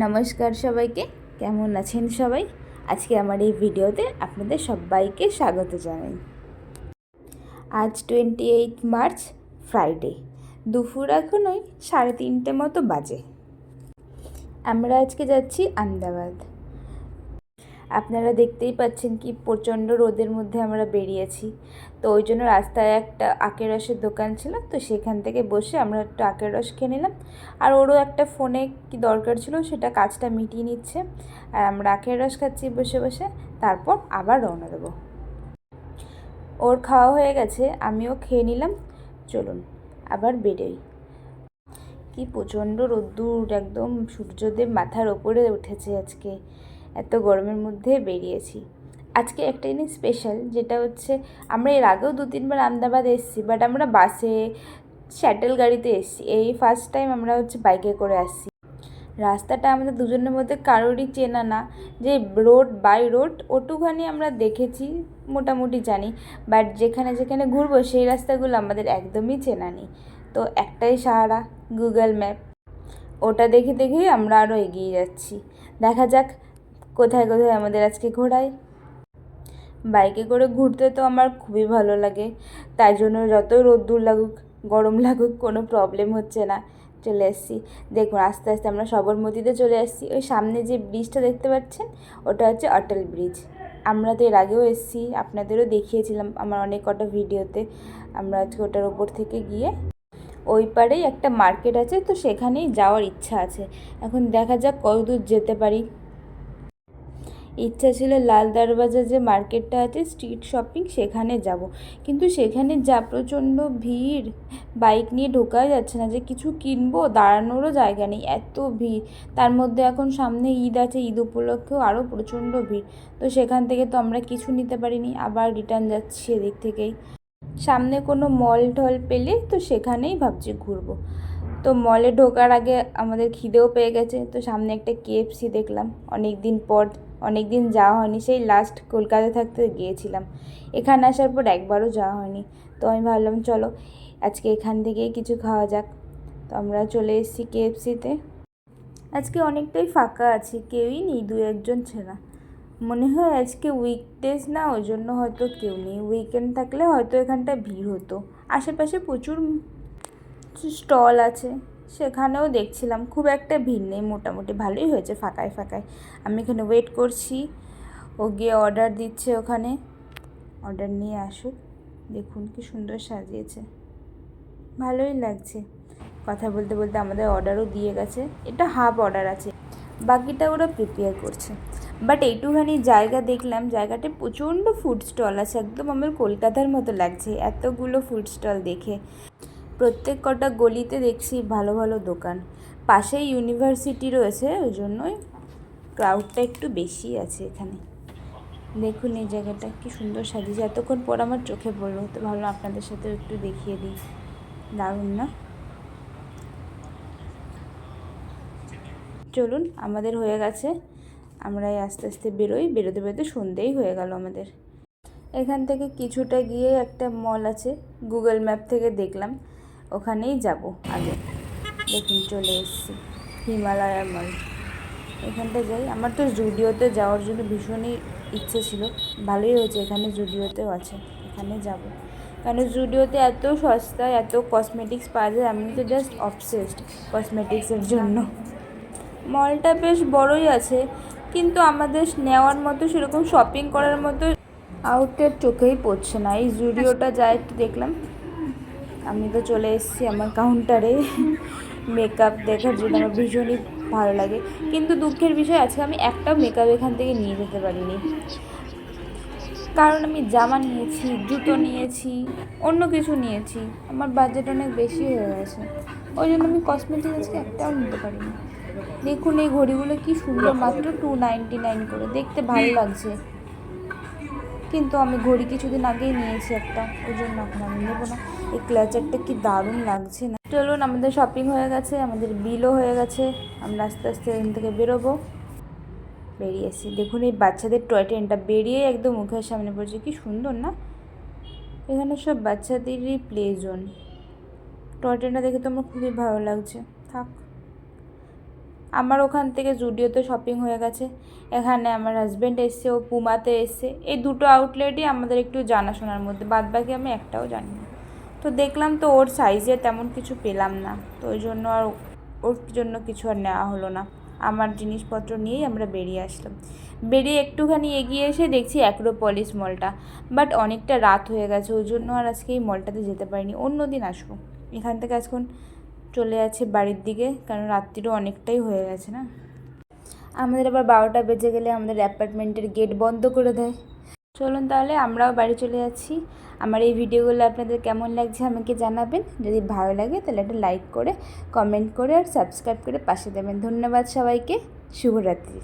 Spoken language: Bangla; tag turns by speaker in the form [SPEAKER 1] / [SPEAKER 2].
[SPEAKER 1] নমস্কার সবাইকে, কেমন আছেন সবাই? আজকে আমার এই ভিডিওতে আপনাদের সবাইকে স্বাগত জানাই। আজ 28 মার্চ, ফ্রাইডে। দুপুর এখন ওই 3:30 মতো বাজে। আমরা আজকে যাচ্ছি আহমেদাবাদ। আপনারা দেখতেই পাচ্ছেন কি প্রচণ্ড রোদের মধ্যে আমরা বেরিয়েছি। তো ওই জন্য রাস্তায় একটা আখের রসের দোকান ছিল, তো সেখান থেকে বসে আমরা একটু আখের রস খেয়ে নিলাম। আর ওরও একটা ফোনে কি দরকার ছিল, সেটা কাজটা মিটিয়ে নিচ্ছে। আর আমরা আখের রস খাচ্ছি বসে বসে, তারপর আবার রওনা দেবো। ওর খাওয়া হয়ে গেছে, আমিও খেয়ে নিলাম। চলুন আবার বেরোই। কি প্রচণ্ড রোদ্দুর, একদম সূর্যদেব মাথার ওপরে উঠেছে আজকে। এত গরমের মধ্যে বেরিয়েছি। আজকে একটা জিনিস স্পেশাল, যেটা হচ্ছে আমরা এর আগেও 2-3বার আহমেদাবাদ এসেছি, বাট আমরা বাসে শ্যাটেল গাড়িতে এসেছি। এই ফার্স্ট টাইম আমরা বাইকে করে আসছি। রাস্তাটা আমাদের দুজনের মধ্যে কারোরই চেনা না, যে রোড বাই রোড ওটুখানি আমরা দেখেছি, মোটামুটি জানি, বাট যেখানে যেখানে ঘুরবো সেই রাস্তাগুলো আমাদের একদমই চেনা নেই। তো একটাই সাহারা, গুগল ম্যাপ। ওটা দেখে দেখেই আমরা আরও এগিয়ে যাচ্ছি। দেখা যাক কোথায় কোথায় আমাদের আজকে ঘোরায়। বাইকে করে ঘুরতে তো আমার খুবই ভালো লাগে, তাই জন্য যতই রোদ্দুর লাগুক গরম লাগুক কোনো প্রবলেম হচ্ছে না। চলে এসেছি, দেখুন আস্তে আস্তে আমরা সবরমতীতে চলে এসেছি। ওই সামনে যে ব্রিজটা দেখতে পাচ্ছেন, ওটা হচ্ছে অটল ব্রিজ। আমরা তো এর আগেও এসেছি, আপনাদেরও দেখিয়েছিলাম আমার অনেক কটা ভিডিওতে। আমরা আজকে ওটার ওপর থেকে গিয়ে ওই পারেই একটা মার্কেট আছে, তো সেখানেই যাওয়ার ইচ্ছা আছে। এখন দেখা যাক কতদূর যেতে পারি। ইচ্ছা ছিল লাল দরওয়াজা যে মার্কেটটা আছে স্ট্রিট শপিং, সেখানে যাব, কিন্তু সেখানে যা প্রচণ্ড ভিড়, বাইক নিয়ে ঢোকাই যাচ্ছে না। যে কিছু কিনবো, দাঁড়ানোরও জায়গা নেই, এত ভিড়। তার মধ্যে এখন সামনে ঈদ আছে, ঈদ উপলক্ষেও আরও প্রচণ্ড ভিড়। তো সেখান থেকে তো আমরা কিছু নিতে পারিনি, আবার রিটার্ন যাচ্ছি এদিক থেকেই। সামনে কোনো মল টল পেলে তো সেখানেই ভাবছি ঘুরবো। তো মলে ঢোকার আগে আমাদের খিদেও পেয়ে গেছে, তো সামনে একটা কেএফসি দেখলাম। অনেক দিন পর, অনেক দিন যাওয়া হয়নি, সেই লাস্ট কলকাতায় থাকতে গিয়েছিলাম। এখানে আসার পর একবারও যাওয়া হয়নি। তো আমি ভাবলাম চলো আজকে এখান থেকেই কিছু খাওয়া যাক। তো আমরা চলে এসেছি কেএফসিতে। আজকে অনেকটাই ফাঁকা আছে, কেউই নেই, 2-1জন ছাড়া। মনে হয় আজকে উইকডেজ না, ওই জন্য হয়তো কেউ নেই। উইকেন্ড থাকলে হয়তো এখানটায় ভিড় হতো। আশেপাশে প্রচুর স্টল আছে, সেখানেও দেখছিলাম খুব একটা ভিড় নেই, মোটামুটি ভালোই হয়েছে, ফাঁকায় ফাঁকায়। আমি এখানে ওয়েট করছি, ও গিয়ে অর্ডার দিচ্ছে ওখানে। অর্ডার নিয়ে আসুক। দেখুন কি সুন্দর সাজিয়েছে, ভালোই লাগছে। কথা বলতে বলতে আমাদের অর্ডারও দিয়ে গেছে। এটা হাফ অর্ডার আছে, বাকিটা ওরা প্রিপেয়ার করছে। বাট এইটুখানি জায়গা দেখলাম, জায়গাতে প্রচণ্ড ফুড স্টল আছে, একদম আমার কলকাতার মতো লাগছে এতগুলো ফুড স্টল দেখে। প্রত্যেক কটা গলিতে দেখছি ভালো ভালো দোকান। পাশেই ইউনিভার্সিটি রয়েছে, ওই জন্যই ক্রাউডটা একটু বেশি আছে এখানে। দেখুন এই জায়গাটা কি সুন্দর সাজিয়েছে, এতক্ষণ পর আমার চোখে পড়লো, তো ভাবলাম আপনাদের সাথে একটু দেখিয়ে দিই। দারুণ না? চলুন, আমাদের হয়ে গেছে, আমরাই আস্তে আস্তে বেরোই। বেরোতে বেরোতে সন্ধেই হয়ে গেল আমাদের। এখান থেকে কিছুটা গিয়ে একটা মল আছে, গুগল ম্যাপ থেকে দেখলাম, ওখানেই যাব আগে। দেখুন চলে এসেছি, হিমালয়া মল। এখানটা যাই। আমার তো জুডিওতে যাওয়ার জন্য ভীষণই ইচ্ছে ছিল, ভালোই হয়েছে এখানে জুডিওতেও আছে, এখানে যাব। কারণ জুডিওতে এত সস্তায় এত কসমেটিক্স পাওয়া যায়, আমি তো জাস্ট অবসেসড কসমেটিক্সের জন্য। মলটা বেশ বড়ই আছে, কিন্তু আমাদের নেওয়ার মতো সেরকম শপিং করার মতো আউটলেট চোখেই পড়ছে না। এই জুডিওটা যা একটু দেখলাম। আমি তো চলে এসেছি আমার কাউন্টারে মেকআপ দেখার জন্য, আমার ভীষণই ভালো লাগে। কিন্তু দুঃখের বিষয় আজকে আমি একটাও মেকআপ এখান থেকে নিয়ে যেতে পারিনি, কারণ আমি জামা নিয়েছি, জুতো নিয়েছি, অন্য কিছু নিয়েছি, আমার বাজেট অনেক বেশি হয়ে গেছে। ওই জন্য আমি কসমেটিক্স আজকে একটাও নিতে পারিনি। দেখুন এই ঘড়িগুলো কি সুন্দর, মাত্র 299 করে, দেখতে ভালো লাগছে। কিন্তু আমি ঘড়ি কিছুদিন আগেই নিয়েছি একটা, ওই জন্য এখন আমি নেবো না। এই ক্লাচারটা কি দারুণ লাগছে না? চলুন, আমাদের শপিং হয়ে গেছে, আমাদের বিলও হয়ে গেছে, আমরা আস্তে আস্তে এখান থেকে বেরোবো। বেরিয়েছি, দেখুন এই বাচ্চাদের টয় ট্রেনটা বেরিয়ে একদম মুখের সামনে পড়ছে, কি সুন্দর না? এখানে সব বাচ্চাদেরই প্লে জোন। টয় ট্রেনটা দেখে তো আমার খুবই ভালো লাগছে। থাক, আমার ওখান থেকে জুডিওতে শপিং হয়ে গেছে, এখানে আমার হাজব্যান্ড এসছে, ও পুমাতে এসছে। এই দুটো আউটলেটই আমাদের একটু জানাশোনার মধ্যে, বাদবাকি আমি একটাও জানি না। তো দেখলাম তো ওর সাইজে তেমন কিছু পেলাম না, তো ওই জন্য আর ওর জন্য কিছু আর নেওয়া হলো না। আমার জিনিসপত্র নিয়েই আমরা বেরিয়ে আসলাম। বেরিয়ে একটুখানি এগিয়ে এসে দেখছি অ্যাক্রোপলিস মলটা, বাট অনেকটা রাত হয়ে গেছে, ওই জন্য আর আজকে এই মলটাতে যেতে পারিনি, অন্য দিন আসবো। এখান থেকে আজখন চলে যাচ্ছে বাড়ির দিকে, কারণ রাত্রিরও অনেকটাই হয়ে গেছে না। আমাদের আবার 12টা বেজে গেলে আমাদের অ্যাপার্টমেন্টের গেট বন্ধ করে দেয়। চলুন তাহলে আমরাও বাড়ি চলে যাচ্ছি। আমার এই ভিডিওগুলো আপনাদের কেমন লাগছে আমাকে জানাবেন। যদি ভালো লাগে তাহলে একটা লাইক করে, কমেন্ট করে আর সাবস্ক্রাইব করে পাশে দেবেন। ধন্যবাদ সবাইকে, শুভরাত্রি।